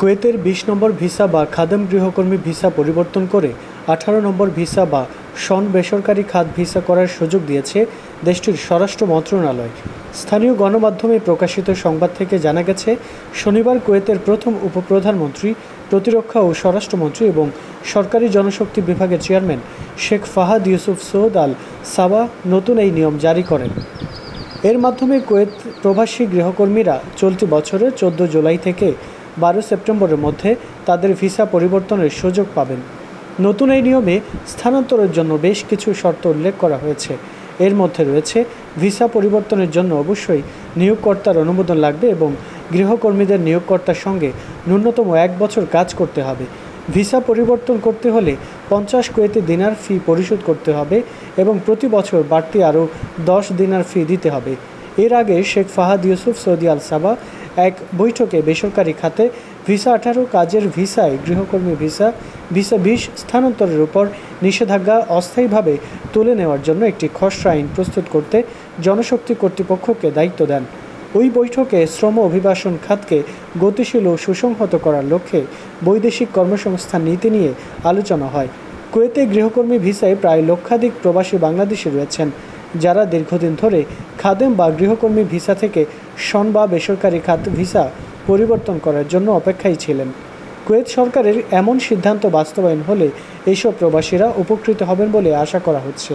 কুয়েতের ২০ নম্বর ভিসা বা খাদেম গৃহকর্মী ভিসা পরিবর্তন করে ১৮ নম্বর ভিসা বা শন বেসরকারি খাত ভিসা করার সুযোগ দিয়েছে দেশটির স্বরাষ্ট্র মন্ত্রণালয়। স্থানীয় গণমাধ্যমে প্রকাশিত সংবাদ থেকে জানা গেছে, শনিবার কুয়েতের প্রথম উপপ্রধানমন্ত্রী, প্রতিরক্ষা ও স্বরাষ্ট্রমন্ত্রী এবং সরকারি জনশক্তি বিভাগের chairman Sheikh Fahad Yusuf Saud Al Sabah নতুন এই নিয়ম জারি করেন। এর মাধ্যমে কুয়েত প্রবাসী গৃহকর্মীরা চলতি বছরের ১৪ জুলাই থেকে ১২ সেপ্টেম্বরের মধ্যে তাদের ভিসা পরিবর্তনের সুযোগ পাবেন। নতুন এই নিয়মে স্থানান্তরের জন্য বেশ কিছু শর্ত উল্লেখ করা হয়েছে। এর মধ্যে রয়েছে, ভিসা পরিবর্তনের জন্য অবশ্যই নিয়োগকর্তার অনুমোদন লাগবে এবং গৃহকর্মীদের নিয়োগকর্তার সঙ্গে ন্যূনতম ১ বছর কাজ করতে হবে। ভিসা পরিবর্তন করতে হলে ৫০ কুয়েতি দিনার ফি পরিশোধ করতে হবে এবং প্রতি বছর বাড়তি আরও ১০ দিনার ফি দিতে হবে। এর আগে শেখ ফাহাদ ইউসুফ সৌদ আল সাবাহ এক বৈঠকে বেসরকারি খাতে ভিসা ১৮ কাজের ভিসায় গৃহকর্মী ভিসা ২০ স্থানান্তরের উপর নিষেধাজ্ঞা অস্থায়ীভাবে তুলে নেওয়ার জন্য একটি খসড়া আইন প্রস্তুত করতে জনশক্তি কর্তৃপক্ষকে দায়িত্ব দেন। ওই বৈঠকে শ্রম অভিবাসন খাতকে গতিশীল ও সুসংহত করার লক্ষ্যে বৈদেশিক কর্মসংস্থান নীতি নিয়ে আলোচনা হয়। কুয়েতে গৃহকর্মী ভিসায় প্রায় লক্ষাধিক প্রবাসী বাংলাদেশি রয়েছেন, যারা দীর্ঘদিন ধরে খাদেম বা গৃহকর্মী ভিসা থেকে শন বা বেসরকারি খাত ভিসা পরিবর্তন করার জন্য অপেক্ষায় ছিলেন। কুয়েত সরকারের এমন সিদ্ধান্ত বাস্তবায়ন হলে এইসব প্রবাসীরা উপকৃত হবেন বলে আশা করা হচ্ছে।